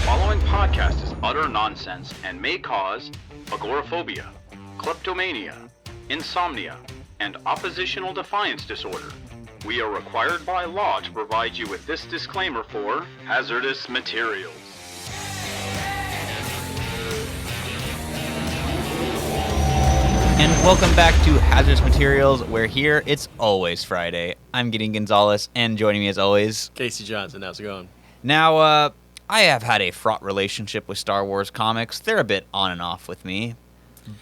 following podcast is utter nonsense and may cause agoraphobia, kleptomania, insomnia, and oppositional defiance disorder. We are required by law to provide you with this disclaimer for hazardous materials. And welcome back to Hazardous Materials, where here it's always Friday. I'm Gideon Gonzalez, and joining me as always, Casey Johnson. How's it going? Now, I have had a fraught relationship with Star Wars comics. They're a bit on and off with me,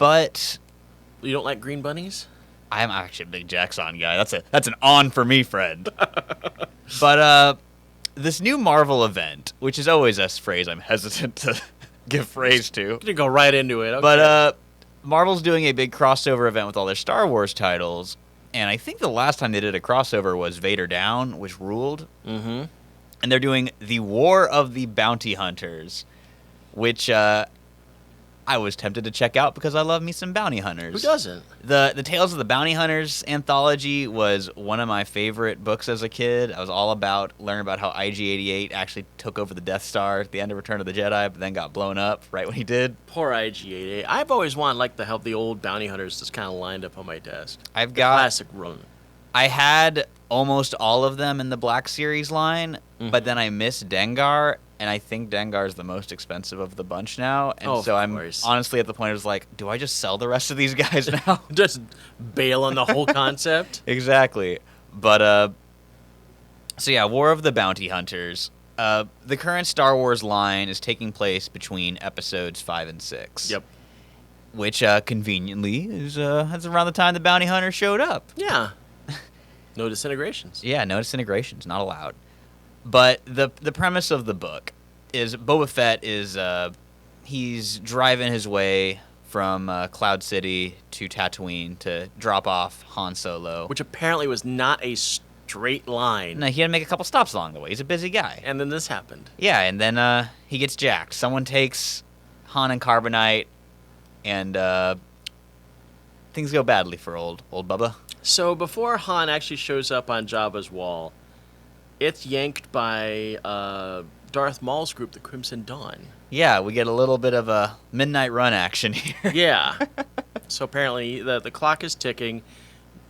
but You don't like green bunnies? I'm actually a big Jackson guy. That's an on for me, friend. But this new Marvel event, which is always a phrase I'm hesitant to give praise to, Gonna go right into it. Okay. but Marvel's doing a big crossover event with all their Star Wars titles, and I think the last time they did a crossover was Vader Down, which ruled. Mm-hmm. And they're doing the War of the Bounty Hunters, which I was tempted to check out because I love me some bounty hunters. Who doesn't? The Tales of the Bounty Hunters anthology was one of my favorite books as a kid. I was all about learning about how IG-88 actually took over the Death Star at the end of Return of the Jedi, but then got blown up right when he did. Poor IG-88. I've always wanted like to have the old bounty hunters just kind of lined up on my desk. I've The got classic run. I had almost all of them in the Black Series line, but then I missed Dengar, and I think Dengar is the most expensive of the bunch now. And so I'm honestly at the point of like, do I just sell the rest of these guys now? Just bail on the whole concept. Exactly. But, so yeah, War of the Bounty Hunters. The current Star Wars line is taking place between episodes 5 and 6. Yep. Which, conveniently, is that's around the time the bounty hunter showed up. Yeah. No disintegrations. Yeah, no disintegrations, not allowed. But the premise of the book is Boba Fett is he's driving his way from Cloud City to Tatooine to drop off Han Solo. Which apparently was not a straight line. No, he had to make a couple stops along the way. He's a busy guy. And then this happened. Yeah, and then he gets jacked. Someone takes Han and Carbonite, and things go badly for old Bubba. So before Han actually shows up on Jabba's wall, it's yanked by Darth Maul's group, the Crimson Dawn. Yeah, we get a little bit of a midnight run action here. Yeah. So apparently the clock is ticking.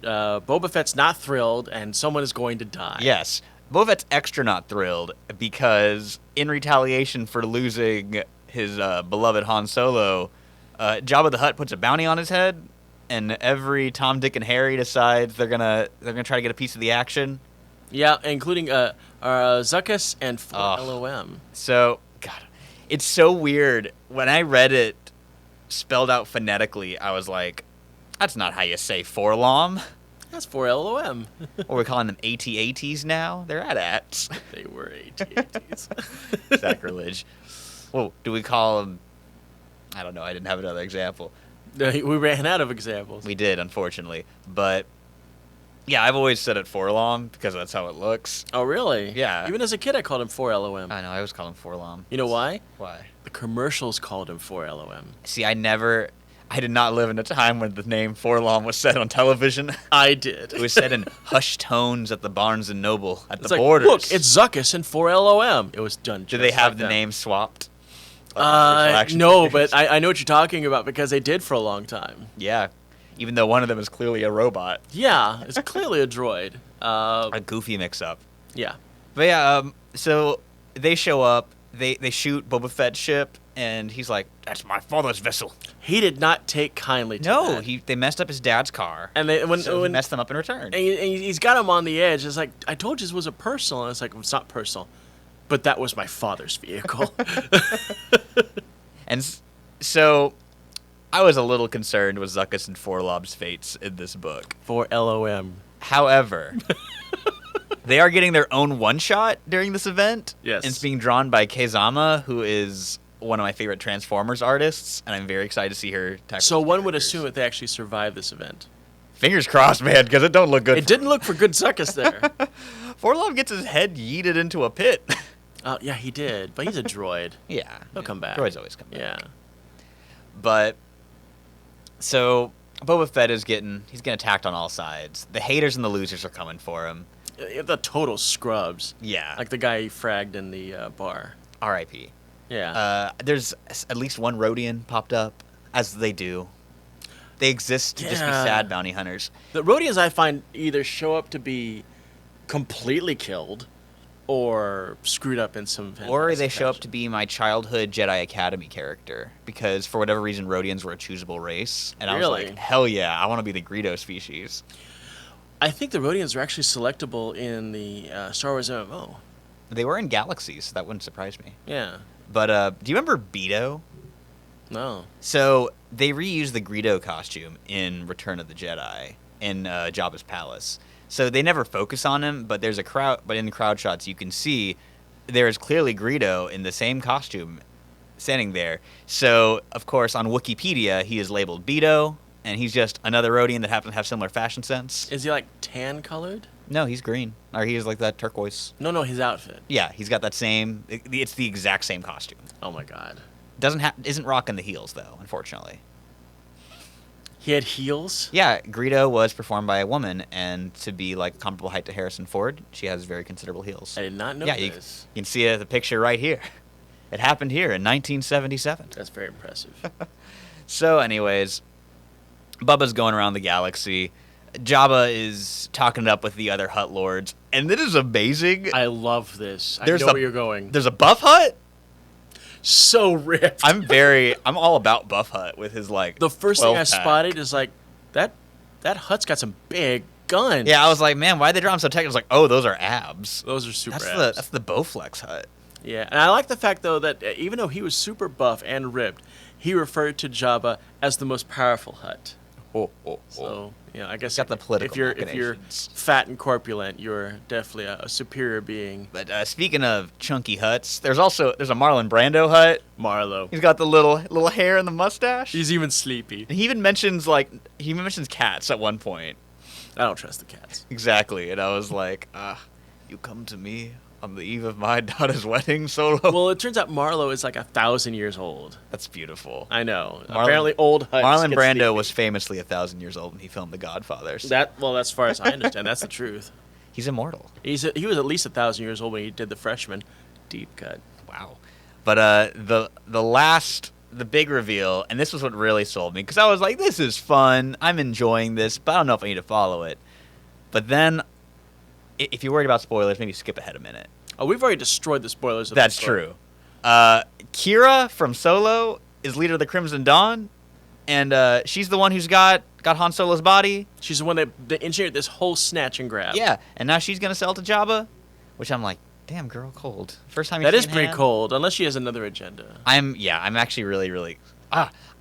Boba Fett's not thrilled, and someone is going to die. Yes. Boba Fett's extra not thrilled because in retaliation for losing his beloved Han Solo, Jabba the Hutt puts a bounty on his head, and every Tom, Dick, and Harry decides they're gonna try to get a piece of the action. Yeah, including Zuckuss and 4LOM. So, God, it's so weird. When I read it spelled out phonetically, I was like, that's not how you say forlom. That's 4LOM. Or we're calling them AT-ATs now. They're AT-ATs. They were AT-ATs. Sacrilege. Well, do we call them... I don't know. I didn't have another example. We ran out of examples. We did, unfortunately. But, yeah, I've always said it forlom because that's how it looks. Oh, really? Yeah. Even as a kid, I called him 4LOM. I know. I always call him forlom. You know why? Why? The commercials called him 4LOM. See, I did not live in a time when the name forlom was said on television. I did. It was said in hushed tones at the Barnes & Noble at It's the like, borders. look, it's Zuckuss and 4LOM. It was done. Do they have like the that. name swapped? No, but I know what you're talking about because they did for a long time. Yeah, even though one of them is clearly a robot. Yeah, it's clearly a droid. A goofy mix-up. Yeah. But yeah, so they show up, they shoot Boba Fett's ship, and he's like, that's my father's vessel. He did not take kindly to No, that. they messed up his dad's car. And they, So he when messed them up in return. and he's got him on the edge. It's like, I told you this was a personal. And it's like, it's not personal. But that was my father's vehicle. And so I was a little concerned with Zuckuss and 4-Lob's fates in this book. 4LOM. However, they are getting their own one-shot during this event. Yes. And it's being drawn by Keizama, who is one of my favorite Transformers artists, and I'm very excited to see her tackle So these one would characters. assume that they actually survived this event. Fingers crossed, man, because it don't look good. It didn't look for good Zuckuss there. 4-Lob gets his head yeeted into a pit. Yeah, he did. But he's a droid. Yeah. He'll come back. Droids always come back. Yeah. But, so, Boba Fett he's getting attacked on all sides. The haters and the losers are coming for him. The total scrubs. Yeah. Like the guy he fragged in the bar. R.I.P. Yeah. There's at least one Rodian popped up, as they do. They exist to just be Yeah. sad bounty hunters. The Rhodians, I find, either show up to be completely killed or screwed up in some Or they fantastic show up fashion. to be my childhood Jedi Academy character, because for whatever reason, Rodians were a choosable race, and I was Really? like, hell yeah, I want to be the Greedo species. I think the Rhodians are actually selectable in the Star Wars MMO. They were in Galaxies, so that wouldn't surprise me. Yeah. But do you remember Beto? No. So they reused the Greedo costume in Return of the Jedi in Jabba's palace. So they never focus on him, but there's a crowd. But in the crowd shots, you can see there is clearly Greedo in the same costume, standing there. So of course, on Wikipedia, he is labeled Beto, and he's just another Rodian that happens to have similar fashion sense. Is he like tan colored? No, he's green, or he is like that turquoise. No, his outfit. Yeah, he's got that same. It's the exact same costume. Oh my god. Isn't rocking the heels though, unfortunately. He had heels? Yeah, Greedo was performed by a woman, and to be like comparable height to Harrison Ford, she has very considerable heels. I did not know Yeah, you this. can see the picture right here. It happened here in 1977. That's very impressive. So, anyways, Bubba's going around the galaxy. Jabba is talking it up with the other Hutt Lords, and it is amazing. I love this. I There's know a- where you're going. There's a Buff Hutt. So ripped. I'm all about Buff Hutt with his like. The first thing I 12-pack. spotted is like, that Hutt's got some big guns. Yeah, I was like, man, why'd they draw him so tight? I was like, oh, those are abs. Those are super That's the Bowflex Hutt. Yeah, and I like the fact, though, that even though he was super buff and ripped, he referred to Jabba as the most powerful Hutt. So, I guess Got the political if you're machinations. fat and corpulent, you're definitely a superior being. But speaking of chunky Hutts, there's a Marlon Brando Hutt. Marlo. He's got the little hair and the mustache. He's even sleepy. And he even mentions cats at one point. I don't trust the cats. Exactly, and I was like, you come to me on the eve of my daughter's wedding, Solo. Well, it turns out Marlo is like 1,000 years old. That's beautiful. I know. Marlon- Apparently, old Hutts Marlon get Brando sleepy. was famously 1,000 years old when he filmed The Godfather. So Well, as far as I understand, that's the truth. he's immortal. He was at least 1,000 years old when he did The Freshman. Deep cut. Wow. But the big reveal, and this was what really sold me, because I was like, this is fun, I'm enjoying this, but I don't know if I need to follow it. But then, if you're worried about spoilers, maybe skip ahead a minute. Oh, we've already destroyed the spoilers. Of That's the story. true. Kira from Solo is leader of the Crimson Dawn, and she's the one who's got Han Solo's body. She's the one that engineered this whole snatch and grab. Yeah, and now she's gonna sell to Jabba, which I'm like, damn girl, cold. First time That you've is seen pretty Han. cold, unless she has another agenda. I'm actually really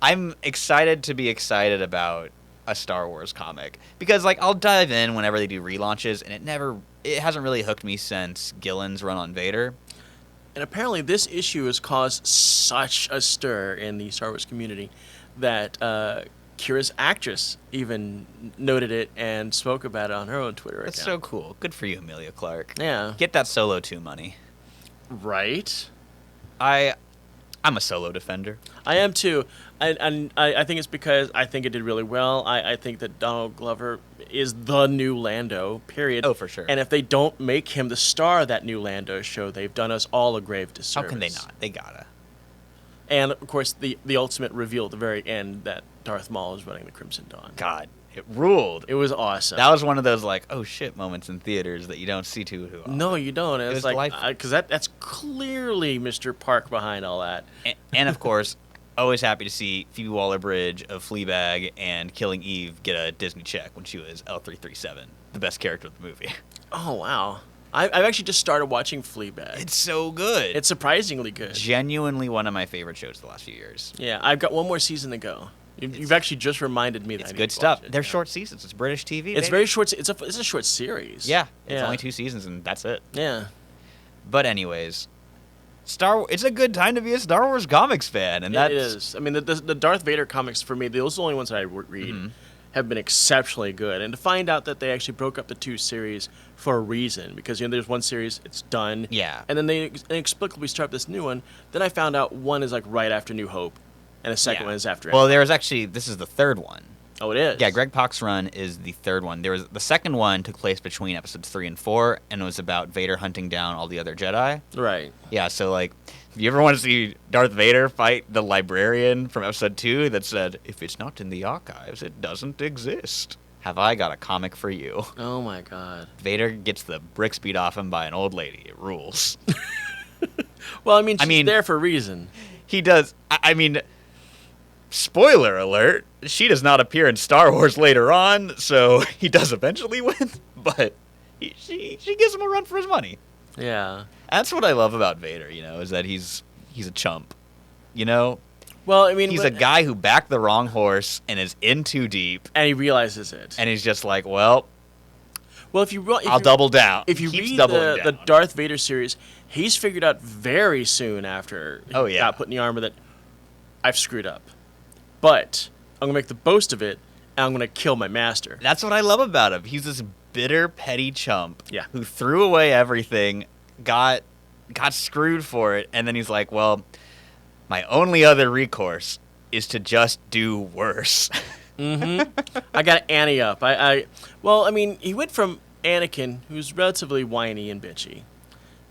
I'm excited to be excited about a Star Wars comic, because like I'll dive in whenever they do relaunches, and it hasn't really hooked me since Gillen's run on Vader. And apparently this issue has caused such a stir in the Star Wars community that Kira's actress even noted it and spoke about it on her own Twitter That's account. so cool. Good for you, Emilia Clarke. Yeah. Get that Solo 2 money. Right? I'm a Solo defender. I am too. And I think it's because I think it did really well. I think that Donald Glover is the new Lando, period. Oh, for sure. And if they don't make him the star of that new Lando show, they've done us all a grave disservice. How can they not? They gotta. And, of course, the ultimate reveal at the very end that Darth Maul is running the Crimson Dawn. God, it ruled. It was awesome. That was one of those like, oh shit moments in theaters that you don't see too often. No, you don't. It It's was like, delightful. because that's clearly Mr. Park behind all that. And of course, always happy to see Phoebe Waller-Bridge of Fleabag and Killing Eve get a Disney check when she was L337, the best character of the movie. Oh, wow. I've actually just started watching Fleabag. It's so good. It's surprisingly good. genuinely one of my favorite shows the last few years. Yeah, I've got one more season to go. You've actually just reminded me that It's I need good to watch stuff. it. They're Yeah. short seasons. It's British TV. It's baby. very short. It's a short series. Yeah, it's Yeah. only 2 seasons and that's it. Yeah. But anyways, it's a good time to be a Star Wars comics fan, and It is. I mean, the Darth Vader comics for me, those are the only ones that I read, Mm-hmm. have been exceptionally good. And to find out that they actually broke up the 2 series for a reason, because there's one series, it's done. Yeah. And then they inexplicably start this new one. Then I found out one is like right after New Hope, and the second Yeah. one is after. Well, Empire. this is the third one. Oh, it is. Yeah, Greg Pak's run is the third one. The second one took place between episodes 3 and 4, and it was about Vader hunting down all the other Jedi. Right. Yeah, so like You ever want to see Darth Vader fight the librarian from episode 2 that said, "If it's not in the archives, it doesn't exist"? Have I got a comic for you? Oh my god. Vader gets the bricks beat off him by an old lady. It rules. Well, she's there for a reason. He does. Spoiler alert, she does not appear in Star Wars later on, so he does eventually win, but she gives him a run for his money. Yeah. That's what I love about Vader, is that he's a chump. Well, He's a guy who backed the wrong horse and is in too deep. And he realizes it. And he's just like, well, I'll double down. If you read the Darth Vader series, he's figured out very soon after he got put in the armor that I've screwed up. But I'm going to make the boast of it, and I'm going to kill my master. That's what I love about him. He's this bitter, petty chump who threw away everything, got screwed for it, and then he's like, well, my only other recourse is to just do worse. I got to ante up. He went from Anakin, who's relatively whiny and bitchy,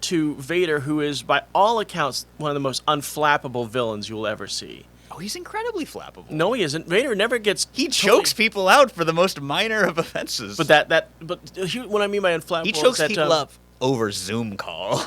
to Vader, who is, by all accounts, one of the most unflappable villains you'll ever see. Oh, he's incredibly flappable. No, he isn't. Vader never gets. He chokes people out for the most minor of offenses. But what I mean by unflappable, he chokes people up over Zoom call.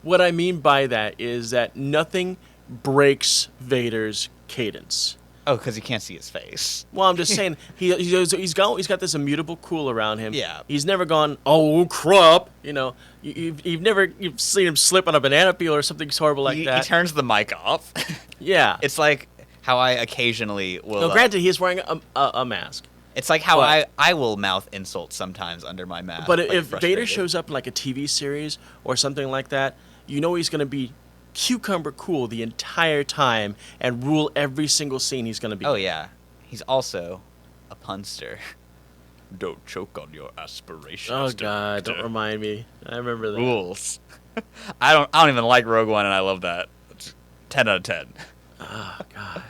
What I mean by that is that nothing breaks Vader's cadence. Oh, because you can't see his face. Well, I'm just saying he's got this immutable cool around him. Yeah. He's never gone, oh crap. You've seen him slip on a banana peel or something horrible like that. He turns the mic off. Yeah. It's like how I occasionally will. No, granted, he is wearing a mask. It's like how I will mouth insults sometimes under my mask. But if Vader shows up in like a TV series or something like that, he's going to be cucumber cool the entire time and rule every single scene he's going to be. Oh, yeah. He's also a punster. Don't choke on your aspirations. Oh, God. Don't remind me. I remember that. Rules. I don't even like Rogue One, and I love that. It's 10 out of 10. Oh, God.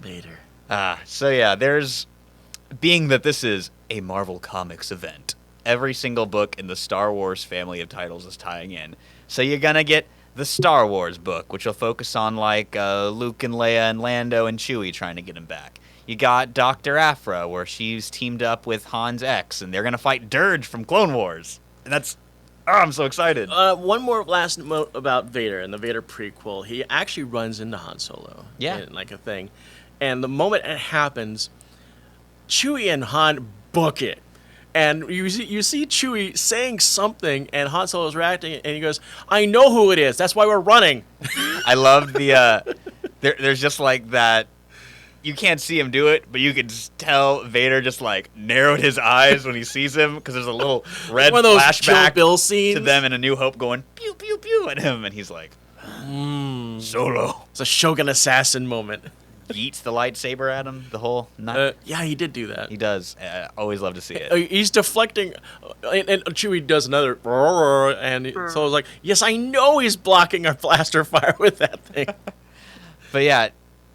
Vader. So, yeah, being that this is a Marvel Comics event, every single book in the Star Wars family of titles is tying in. So you're going to get the Star Wars book, which will focus on Luke and Leia and Lando and Chewie trying to get him back. You got Dr. Aphra, where she's teamed up with Han's ex, and they're going to fight Dirge from Clone Wars. And I'm so excited. One more last note about Vader and the Vader prequel. He actually runs into Han Solo. Yeah. In, a thing. And the moment it happens, Chewie and Han book it. And you see Chewie saying something, and Han Solo's reacting, and he goes, I know who it is. That's why we're running. I love there's just like that. You can't see him do it, but you can just tell Vader just narrowed his eyes when he sees him, because there's a little red one of those flashback Kill Bill scenes to them in A New Hope going pew pew pew at him, and he's like, Solo. It's a Shogun assassin moment. Yeets the lightsaber at him. The whole night. Yeah, he did do that. He does. I always love to see it. He's deflecting, and Chewie does another, and Solo's like, yes, I know he's blocking our blaster fire with that thing. But yeah,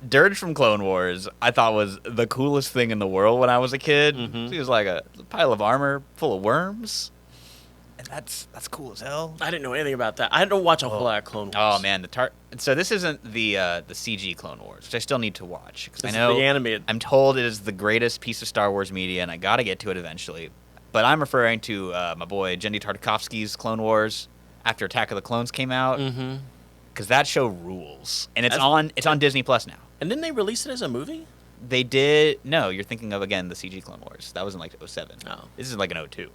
Dirge from Clone Wars, I thought was the coolest thing in the world when I was a kid. Mm-hmm. He was like a pile of armor full of worms, and that's cool as hell. I didn't know anything about that. I don't watch a whole lot of Clone Wars. Oh man, so this isn't the CG Clone Wars, which I still need to watch because I know the animated. I'm told it is the greatest piece of Star Wars media, and I got to get to it eventually. But I'm referring to my boy Genndy Tartakovsky's Clone Wars after Attack of the Clones came out. Mm-hmm. Because that show rules, and it's on Disney Plus now. And didn't they release it as a movie? They did. No, you're thinking of again the CG Clone Wars. That was in 2007. Oh. This is in 02.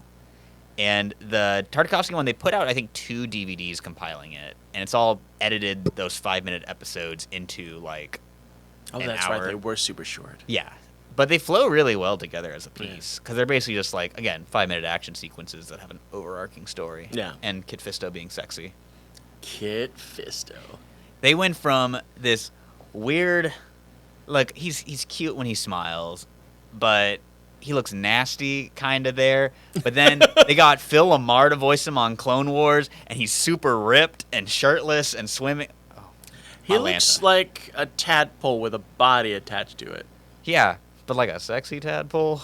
And the Tartakovsky one, they put out I think 2 DVDs compiling it, and it's all edited those 5-minute episodes into Oh, an that's hour. right. They were super short. Yeah, but they flow really well together as a piece because they're basically just 5-minute action sequences that have an overarching story. Yeah. And Kit Fisto being sexy. Kit Fisto. They went from this weird, he's cute when he smiles, but he looks nasty kind of there. But then they got Phil Lamar to voice him on Clone Wars, and he's super ripped and shirtless and swimming. Oh, he looks like a tadpole with a body attached to it. Yeah, but like a sexy tadpole.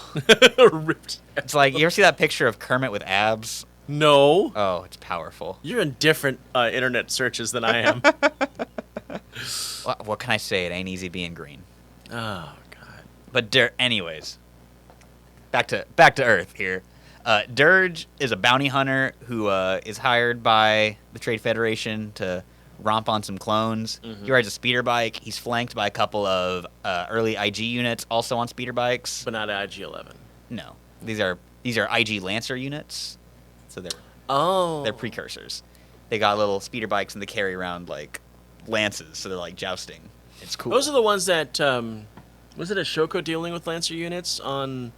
Ripped. It's like, you ever see that picture of Kermit with abs? No. Oh, it's powerful. You're in different internet searches than I am. What can I say? It ain't easy being green. Oh God. But anyways, back to Earth here. Dirge is a bounty hunter who is hired by the Trade Federation to romp on some clones. He rides a speeder bike. He's flanked by a couple of early IG units, also on speeder bikes. But not IG-11. No, these are IG Lancer units, so they're precursors. They got little speeder bikes and they carry around like lances, so they're like jousting. It's cool. Those are the ones that was it Ashoka dealing with Lancer units on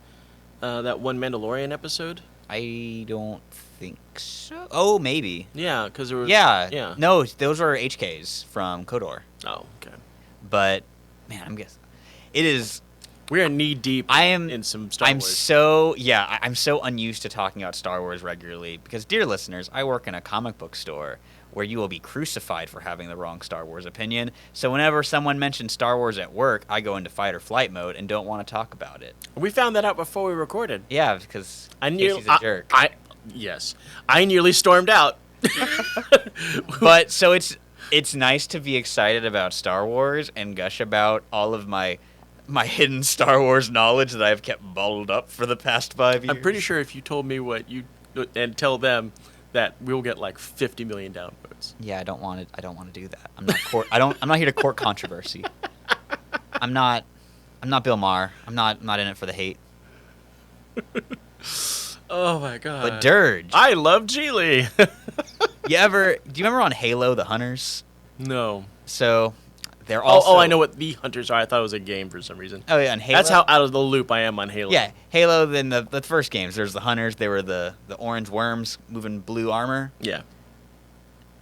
that one Mandalorian episode? I don't think so. Oh, maybe. Yeah, because there was. Yeah. No, those are HKs from Kodor. Oh, okay. But man, I'm guessing it is. We are knee deep. In some Star Wars. I'm so unused to talking about Star Wars regularly because, dear listeners, I work in a comic book store where you will be crucified for having the wrong Star Wars opinion. So whenever someone mentions Star Wars at work, I go into fight or flight mode and don't want to talk about it. We found that out before we recorded. Yeah, because Casey's a jerk. Yes, I nearly stormed out. But so it's nice to be excited about Star Wars and gush about all of my hidden Star Wars knowledge that I've kept bottled up for the past 5 years. I'm pretty sure if you told me what you and tell them that we'll get like 50 million downvotes. Yeah, I don't want to do that. I'm not here to court controversy. I'm not Bill Maher. I'm not in it for the hate. Oh my God. But Dirge. I love Geely. Do you remember on Halo the Hunters? No. So they're also. Oh, I know what the Hunters are. I thought it was a game for some reason. Oh yeah, on Halo. That's how out of the loop I am on Halo. Yeah, Halo. Then the first games. There's the Hunters. They were the orange worms moving blue armor. Yeah.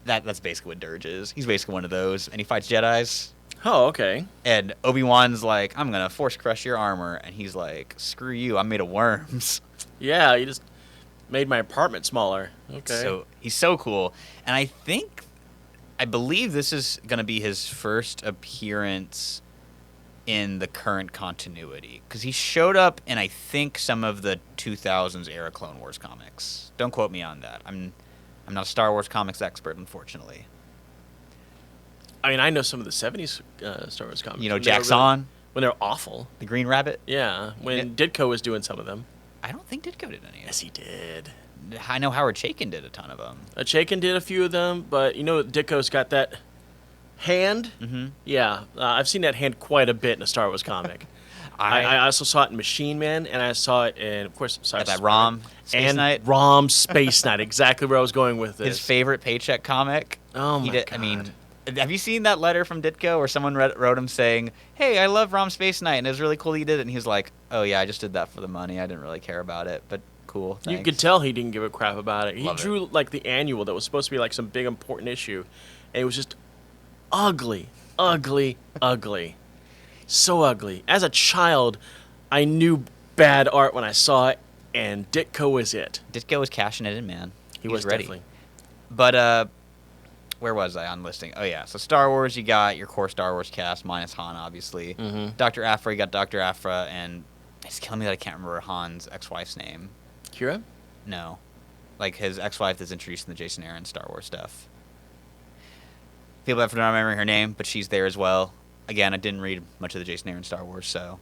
That's basically what Dirge is. He's basically one of those, and he fights Jedis. Oh, okay. And Obi-Wan's like, I'm gonna force crush your armor, and he's like, screw you, I'm made of worms. Yeah, you just made my apartment smaller. Okay. So he's so cool, and I believe this is gonna be his first appearance in the current continuity because he showed up in I think some of the 2000s era Clone Wars comics. Don't quote me on that. I'm not a Star Wars comics expert, unfortunately. I mean, I know some of the 70s Star Wars comics. You know, Jackson? When they're awful. The Green Rabbit? Yeah, when Ditko was doing some of them. I don't think Ditko did any of Yes, he did. I know Howard Chaykin did a ton of them. Chaykin did a few of them, but you know, Ditko's got that hand. Mm-hmm. Yeah, I've seen that hand quite a bit in a Star Wars comic. I also saw it in Machine Man, and I saw it in, of course, that Rom Space Knight. Rom Space Knight. Exactly where I was going with this. His favorite paycheck comic. Oh my God. I mean, have you seen that letter from Ditko where someone wrote him saying, "Hey, I love Rom Space Knight, and it was really cool that you did it." And he was like, "Oh yeah, I just did that for the money. I didn't really care about it, but cool." Thanks. You could tell he didn't give a crap about it. He Love drew like the annual that was supposed to be like some big important issue, and it was just ugly, ugly, ugly, so ugly. As a child, I knew bad art when I saw it, and Ditko was it. Ditko was cashing it in, man. He was ready. Definitely. But where was I on listing? Oh yeah, so Star Wars, you got your core Star Wars cast minus Han, obviously. Mm-hmm. Dr. Aphra, you got Dr. Aphra, and it's killing me that I can't remember Han's ex-wife's name. Kira? No, like his ex-wife that's introduced in the Jason Aaron Star Wars stuff. People have to not remembering her name, but she's there as well. Again, I didn't read much of the Jason Aaron Star Wars, so.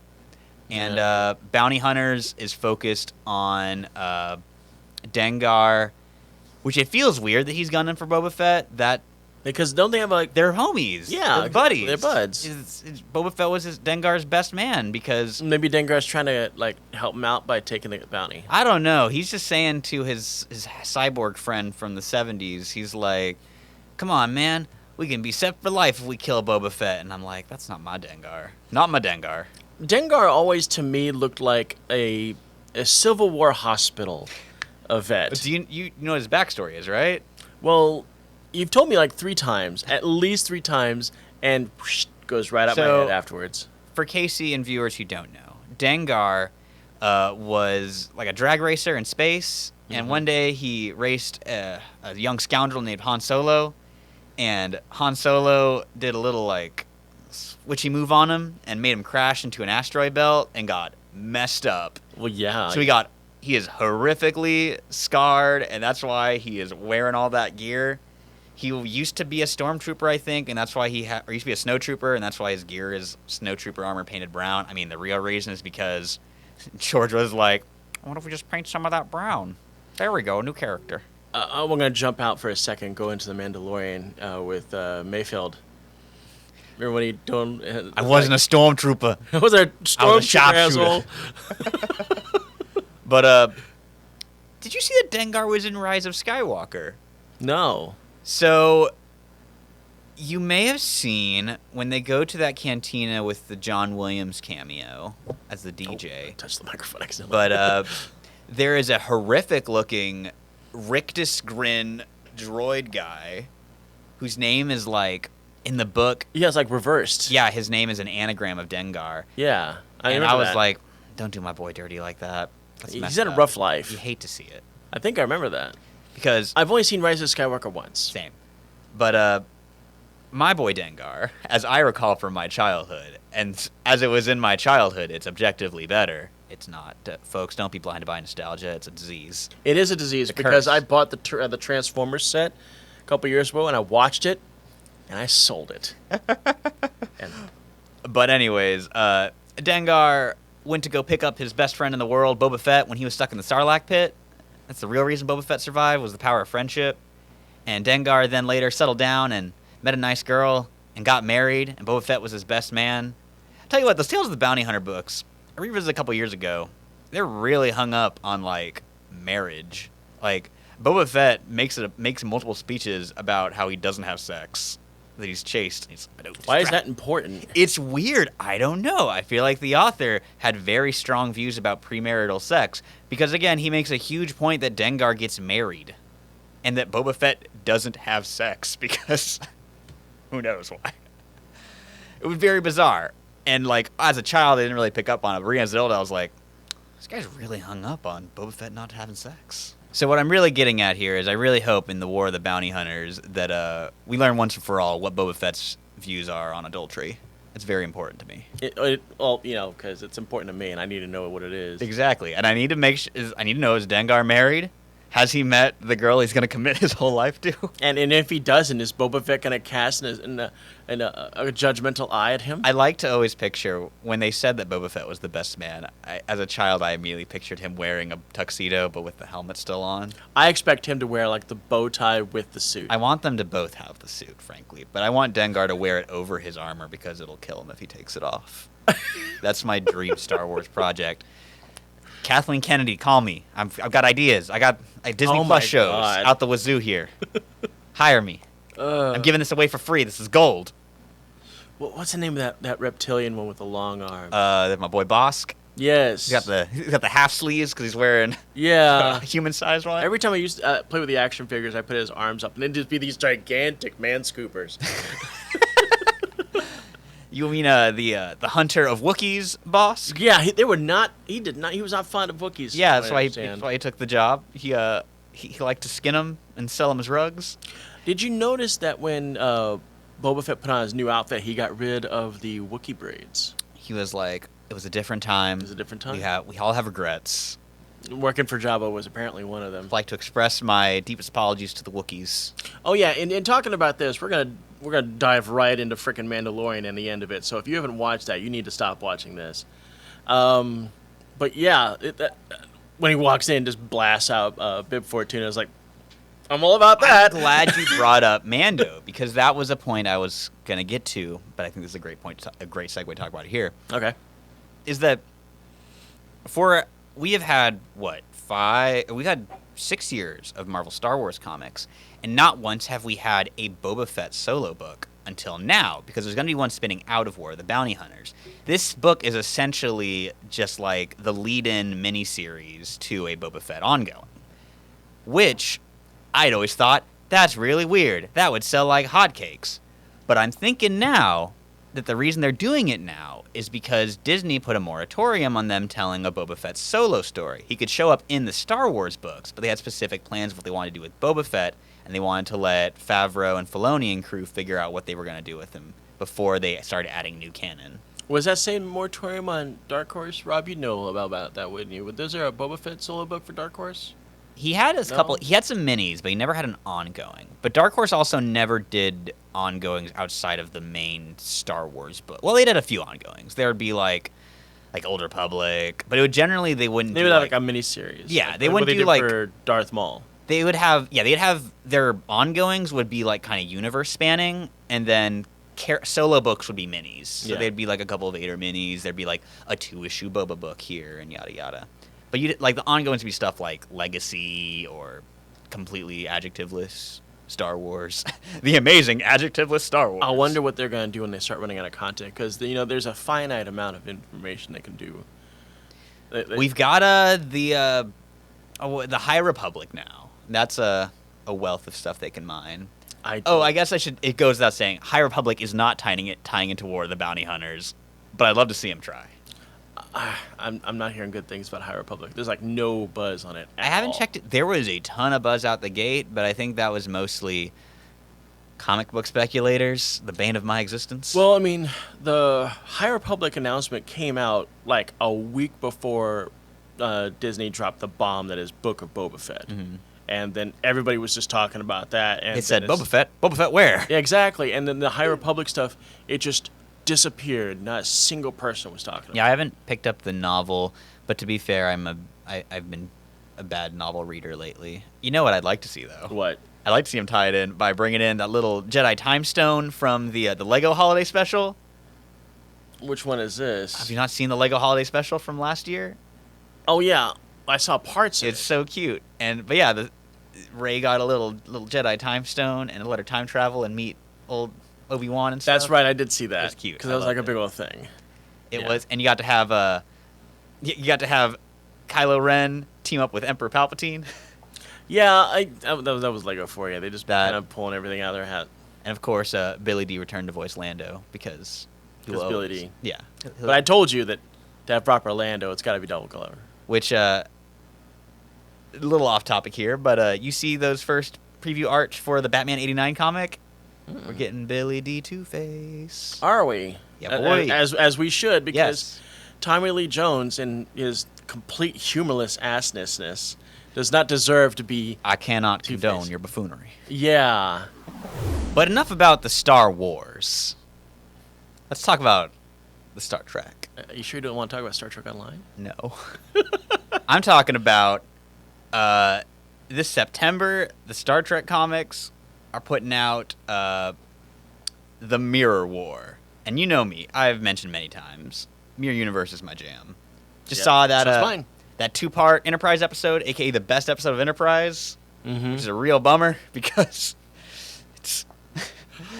And Bounty Hunters is focused on Dengar, which it feels weird that he's gunning for Boba Fett. Because don't they have like They're homies. Yeah, they're buddies. they're buds. Boba Fett was Dengar's best man because maybe Dengar's trying to like help him out by taking the bounty? I don't know. He's just saying to his cyborg friend from the 70s, he's like, "Come on, man, we can be set for life if we kill Boba Fett." And I'm like, "That's not my Dengar. Not my Dengar." Dengar always to me looked like a Civil War hospital vet. Do you know what his backstory is, right? Well, you've told me like 3 times, at least 3 times, and whoosh, goes right up my head afterwards. For Casey and viewers who don't know, Dengar was like a drag racer in space, and one day he raced a young scoundrel named Han Solo, and Han Solo did a little like switchy move on him and made him crash into an asteroid belt and got messed up. Well, yeah. So he is horrifically scarred, and that's why he is wearing all that gear. He used to be a stormtrooper, I think, and that's why or used to be a snowtrooper, and that's why his gear is snowtrooper armor painted brown. I mean, the real reason is because George was like, I wonder if we just paint some of that brown. There we go, new character. I'm going to jump out for a second, go into The Mandalorian with Mayfield. Remember when he told him... I wasn't a stormtrooper. I was a stormtrooper, sharpshooter. asshole. But, did you see that Dengar was in Rise of Skywalker? No. So, you may have seen when they go to that cantina with the John Williams cameo as the DJ. Oh, touch the microphone accidentally. But there is a horrific-looking rictus grin droid guy whose name is, like, in the book... Yeah, it's, like, reversed. Yeah, his name is an anagram of Dengar. Yeah, and I was like, don't do my boy dirty like that. He's had a rough life. You hate to see it. I think I remember that. Because... I've only seen Rise of Skywalker once. Same. But, my boy Dengar, as I recall from my childhood, and as it was in my childhood, it's objectively better. It's not. Folks, don't be blinded by nostalgia. It's a disease. It is a disease because I bought the Transformers set a couple years ago, and I watched it, and I sold it. But anyways, Dengar went to go pick up his best friend in the world, Boba Fett, when he was stuck in the Sarlacc pit. That's the real reason Boba Fett survived, was the power of friendship. And Dengar then later settled down and met a nice girl and got married, and Boba Fett was his best man. I'll tell you what, those Tales of the Bounty Hunter books, I revisited a couple years ago. They're really hung up on, like, marriage. Like, Boba Fett makes multiple speeches about how he doesn't have sex, that he's chaste. Why is that important? It's weird. I don't know. I feel like the author had very strong views about premarital sex because, again, he makes a huge point that Dengar gets married and that Boba Fett doesn't have sex because who knows why. It was very bizarre. And, like, as a child, I didn't really pick up on it. But as an adult, I was like, this guy's really hung up on Boba Fett not having sex. So what I'm really getting at here is I really hope in the War of the Bounty Hunters that we learn once and for all what Boba Fett's views are on adultery. It's very important to me. Well, you know, because it's important to me, and I need to know what it is. Exactly. And I need to I need to know, is Dengar married? Has he met the girl he's going to commit his whole life to? And if he doesn't, is Boba Fett going to cast a judgmental eye at him? I like to always picture, when they said that Boba Fett was the best man, as a child I immediately pictured him wearing a tuxedo but with the helmet still on. I expect him to wear, like, the bow tie with the suit. I want them to both have the suit, frankly. But I want Dengar to wear it over his armor because it'll kill him if he takes it off. That's my dream Star Wars project. Kathleen Kennedy, call me. I've got ideas. I got Disney Plus shows out the wazoo here. Hire me. I'm giving this away for free. This is gold. What's the name of that reptilian one with the long arm? My boy Bosk. Yes. He's got the half sleeves because he's wearing a human-sized one. Every time I used to play with the action figures, I put his arms up, and it'd just be these gigantic man scoopers. You mean the hunter of Wookiees, boss? Yeah, they were not. He did not. He was not fond of Wookiees. Yeah, that's why he took the job. He liked to skin them and sell them as rugs. Did you notice that when Boba Fett put on his new outfit, he got rid of the Wookiee braids? He was like, it was a different time. It was a different time. We all have regrets. Working for Jabba was apparently one of them. I'd like to express my deepest apologies to the Wookiees. Oh yeah, and talking about this, we're gonna dive right into frickin' Mandalorian and the end of it. So if you haven't watched that, you need to stop watching this. But yeah, when he walks in, just blasts out Bib Fortuna. It's like, I'm all about that. I'm glad you brought up Mando because that was a point I was gonna get to, but I think this is a great point, a great segue to talk about it here. Okay. Is that we have had we've had 6 years of Marvel Star Wars comics, and not once have we had a Boba Fett solo book until now, because there's going to be one spinning out of War of the Bounty Hunters. This book is essentially just like the lead-in miniseries to a Boba Fett ongoing, which I'd always thought, that's really weird. That would sell like hotcakes. But I'm thinking now that the reason they're doing it now is because Disney put a moratorium on them telling a Boba Fett solo story. He could show up in the Star Wars books, but they had specific plans of what they wanted to do with Boba Fett, and they wanted to let Favreau and Filoni and crew figure out what they were going to do with him before they started adding new canon. Was that same moratorium on Dark Horse? Rob, you know about that, wouldn't you? Was there a Boba Fett solo book for Dark Horse? He had his couple. He had some minis, but he never had an ongoing. But Dark Horse also never did ongoings outside of the main Star Wars book. Well, they did a few ongoings. There would be like Old Republic, but it would generally they wouldn't. They would have like a mini series. Yeah, like, they wouldn't what do did like for Darth Maul. They would have. Yeah, they'd have their ongoings would be like kind of universe spanning, and then solo books would be minis. So they'd be like a couple of Vader minis. There'd be like a 2-issue Boba book here, and yada yada. But you like the ongoings would be stuff like Legacy or completely adjectiveless Star Wars, the amazing adjectiveless Star Wars. I wonder what they're going to do when they start running out of content, because there's a finite amount of information they can do. We've got the High Republic now. That's a wealth of stuff they can mine. I guess I should. It goes without saying, High Republic is not tying into War of the Bounty Hunters, but I'd love to see him try. I'm not hearing good things about High Republic. There's like no buzz on it. I haven't checked it. There was a ton of buzz out the gate, but I think that was mostly comic book speculators, the bane of my existence. Well, I mean, the High Republic announcement came out like a week before Disney dropped the bomb that is Book of Boba Fett. Mm-hmm. And then everybody was just talking about that. And it said, Boba Fett? Boba Fett where? Yeah, exactly. And then the High Republic stuff, it just disappeared. Not a single person was talking about it. Yeah, I haven't picked up the novel, but to be fair, I've been a bad novel reader lately. You know what I'd like to see, though? What? I'd like to see him tie it in by bringing in that little Jedi Time Stone from the Lego Holiday Special. Which one is this? Have you not seen the Lego Holiday Special from last year? Oh, yeah. I saw parts of it. It's so cute. But yeah, Rey got a little Jedi Time Stone and let her time travel and meet old Obi-Wan and stuff. That's right. I did see that. It was cute. Because that was like a big old thing. It was, and you got to have Kylo Ren team up with Emperor Palpatine. Yeah, that was Lego for you. They just kind of pulling everything out of their hat. And of course, Billy D returned to voice Lando because Billy D. Yeah. But I told you that to have proper Lando, it's got to be Double Glover. Which, a little off topic here, but you see those first preview art for the Batman '89 comic? We're getting Billy D. Two-Face. Are we? Yeah, boy. As we should, because Yes. Tommy Lee Jones, in his complete humorless assness, does not deserve to be. I cannot Two-Face. condone your buffoonery. Yeah. But enough about the Star Wars. Let's talk about the Star Trek. Are you sure you don't want to talk about Star Trek Online? No. I'm talking about this September, the Star Trek comics are putting out The Mirror War. And you know me. I've mentioned many times. Mirror Universe is my jam. Just saw that that 2-part Enterprise episode, a.k.a. the best episode of Enterprise, which is a real bummer because it's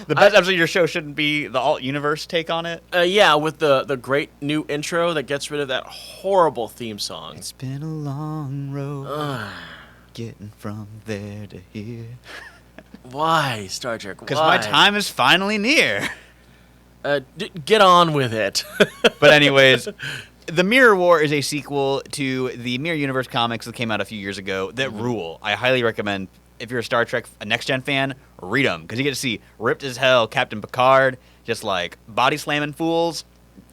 the best episode of your show shouldn't be the alt-universe take on it. Yeah, with the great new intro that gets rid of that horrible theme song. It's been a long road getting from there to here. Why, Star Trek? Because my time is finally near. Get on with it. But anyways, The Mirror War is a sequel to the Mirror Universe comics that came out a few years ago that rule. I highly recommend, if you're a Star Trek, a Next Gen fan, read them. Because you get to see ripped as hell Captain Picard just like body slamming fools.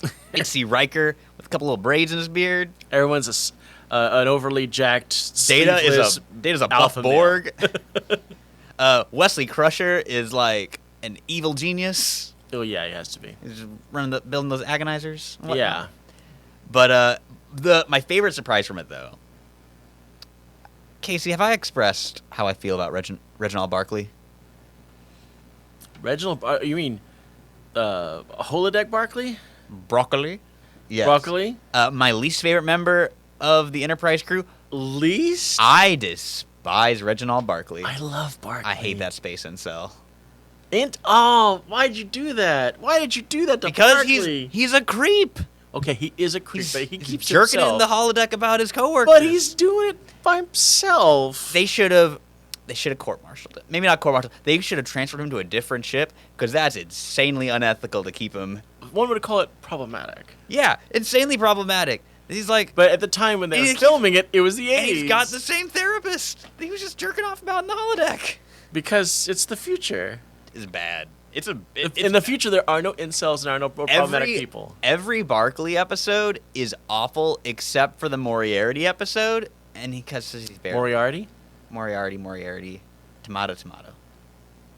You get to see Riker with a couple little braids in his beard. Everyone's an overly jacked Data's a buff alpha Borg. Wesley Crusher is like an evil genius. Oh yeah, he has to be. He's building those agonizers. and whatnot. Yeah. But my favorite surprise from it, though. Casey, have I expressed how I feel about Reginald Barclay? Reginald, you mean Holodeck Barkley? Broccoli? Yes. Broccoli? My least favorite member of the Enterprise crew. Least? I despise Reginald Barclay. I love Barkley. I hate that space incel. Why'd you do that? Why did you do that to Because Barkley? he's a creep. Okay, he is a creep, but he keeps jerking himself. in the holodeck about his coworkers. But he's doing it by himself. They should have court-martialed it. Maybe not court-martialed. They should have transferred him to a different ship because that's insanely unethical to keep him. One would call it problematic. Yeah, insanely problematic. He's like, But at the time when they were filming it, it was the 80s. and he's got the same therapist. He was just jerking off about in the holodeck. Because it's the future. It's bad. In the future, there are no incels and there are no problematic people. Every Barkley episode is awful except for the Moriarty episode, And he cusses his bear. Moriarty? Moriarty. Tomato.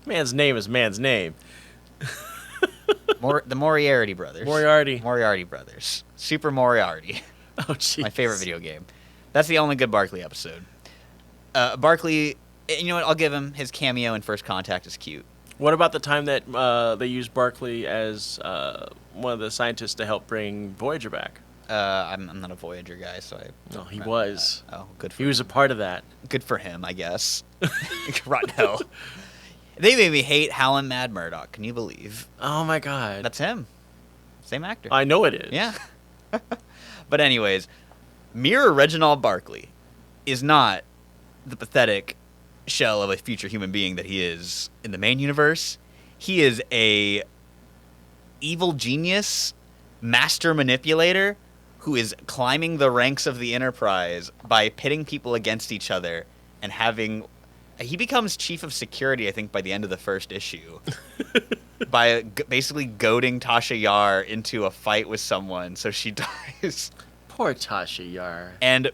Man's name is man's name. The Moriarty brothers. Moriarty brothers. Super Moriarty. Oh, jeez. My favorite video game. That's the only good Barkley episode. Barkley, you know what? I'll give him his cameo in First Contact is cute. What about the time that they used Barkley as one of the scientists to help bring Voyager back? I'm not a Voyager guy, so I. No, he was. Oh, good for He was a part of that. Good for him, I guess. Rotten hell. They made me hate Hal and Mad Murdoch. Can you believe? Oh, my God. That's him. Same actor. I know it is. Yeah. But anyways, Mirror Reginald Barclay is not the pathetic shell of a future human being that he is in the main universe. He is a evil genius, master manipulator who is climbing the ranks of the Enterprise by pitting people against each other and having... He becomes chief of security, I think, by the end of the first issue. By basically goading Tasha Yar into a fight with someone so she dies. Poor Tasha Yar. And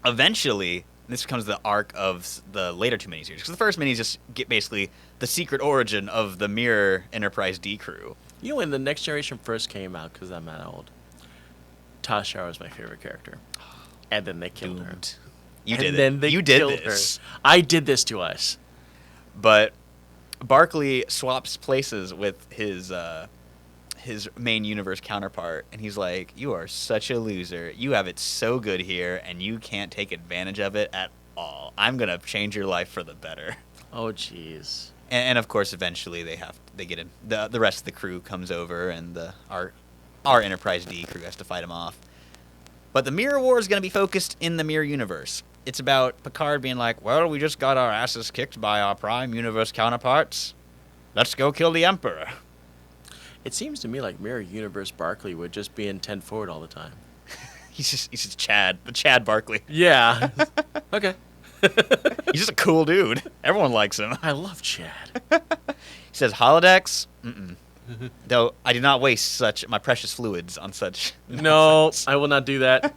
eventually, this becomes the arc of the later two miniseries. Because the first minis just get basically the secret origin of the Mirror Enterprise D crew. You know, when the Next Generation first came out, because I'm that old, Tasha Yar was my favorite character. And then they killed her. You did then it. They You did killed this. Her. I did this to us. But Barkley swaps places with his main universe counterpart, and he's like, "You are such a loser. You have it so good here, and you can't take advantage of it at all. I'm gonna change your life for the better." Oh, jeez. And of course, eventually they get in. The rest of the crew comes over, and our Enterprise D crew has to fight him off. But the Mirror War is going to be focused in the Mirror Universe. It's about Picard being like, well, we just got our asses kicked by our Prime Universe counterparts. Let's go kill the Emperor. It seems to me like Mirror Universe Barkley would just be in 10 forward all the time. He's just Chad. The Chad Barkley. Yeah. Okay. He's just a cool dude. Everyone likes him. I love Chad. He says, holodecks? Mm-mm. Though I do not waste my precious fluids on such... No, I will not do that.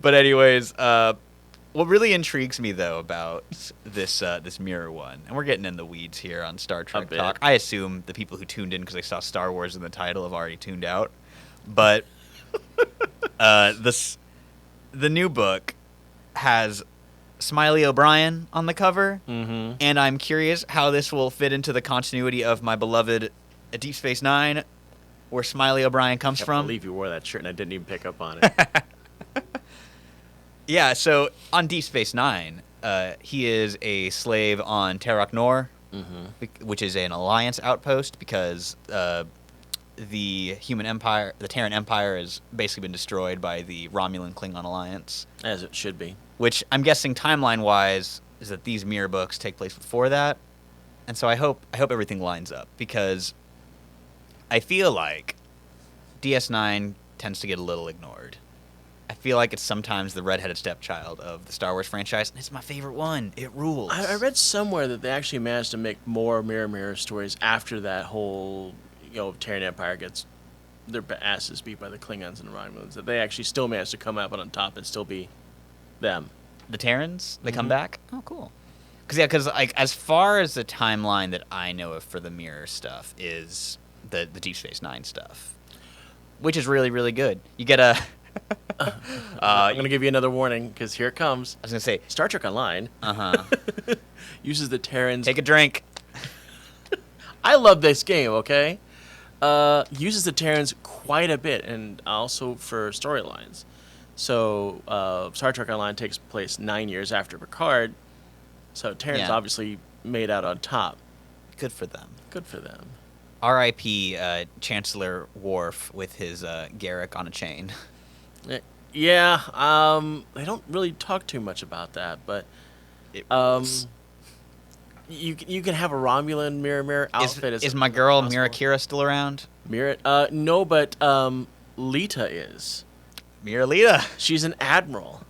But anyways, what really intrigues me, though, about this Mirror one, and we're getting in the weeds here on Star Trek talk. I assume the people who tuned in because they saw Star Wars in the title have already tuned out. But the new book has Smiley O'Brien on the cover, and I'm curious how this will fit into the continuity of my beloved Deep Space Nine, where Smiley O'Brien comes from. I believe you wore that shirt and I didn't even pick up on it. Yeah, so on Deep Space Nine, he is a slave on Terok Nor, which is an Alliance outpost because the human empire, the Terran Empire, has basically been destroyed by the Romulan Klingon Alliance. As it should be. Which I'm guessing timeline-wise is that these Mirror books take place before that, and so I hope everything lines up because I feel like DS9 tends to get a little ignored. I feel like it's sometimes the redheaded stepchild of the Star Wars franchise, and it's my favorite one. It rules. I read somewhere that they actually managed to make more Mirror stories after that whole, Terran Empire gets their asses beat by the Klingons and the Romulans. That they actually still managed to come out on top and still be them. The Terrans? They come back? Oh, cool. Because like, as far as the timeline that I know of for the Mirror stuff is the Deep Space Nine stuff, which is really, really good. You get a... I'm going to give you another warning, because here it comes. I was going to say... Star Trek Online uses the Terrans... Take a drink. I love this game, okay? Uses the Terrans quite a bit, and also for storylines. So, Star Trek Online takes place 9 years after Picard, so Terrans obviously made out on top. Good for them. Good for them. R.I.P. Chancellor Worf with his Garrick on a chain. Yeah, they don't really talk too much about that, but you can have a Romulan Mirror outfit. Is my girl Mira Kira still around? Mira, no, but Lita is. Mira Lita. She's an admiral.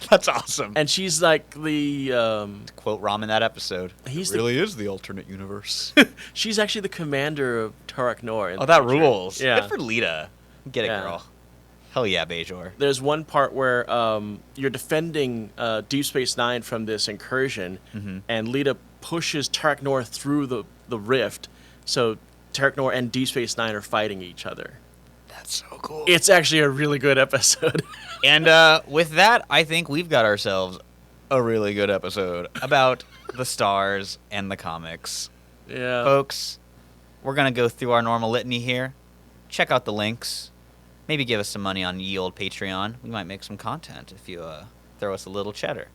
That's awesome. And she's like the... to quote Rom in that episode, it really is the alternate universe. She's actually the commander of Terok Nor. Oh, that rules. Yeah. Good for Lita. Get it, girl. Hell yeah, Bajor. There's one part where you're defending Deep Space Nine from this incursion, and Lita pushes Tarek Nor through the rift, so Tarek Nor and Deep Space Nine are fighting each other. That's so cool. It's actually a really good episode. And with that, I think we've got ourselves a really good episode about the stars and the comics. Yeah. Folks, we're going to go through our normal litany here. Check out the links. Maybe give us some money on ye old Patreon. We might make some content if you throw us a little cheddar.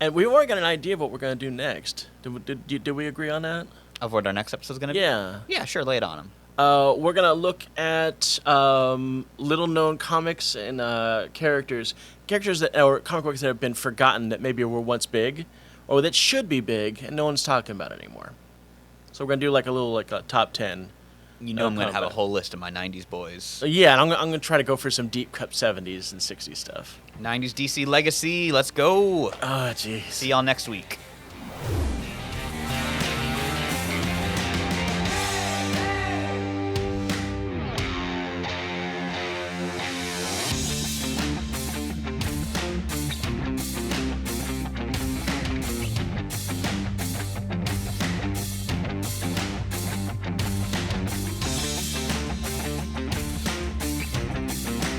And we already got an idea of what we're going to do next. Did we agree on that? Of what our next episode's going to be? Yeah. Yeah, sure, lay it on them. We're going to look at little-known comics and characters that, or comic books that have been forgotten that maybe were once big, or that should be big, and no one's talking about it anymore. So we're going to do a top 10. You know I'm going to have a whole list of my 90s boys. Yeah, and I'm going to try to go for some deep cut 70s and 60s stuff. 90s DC Legacy, let's go. Oh, jeez. See y'all next week.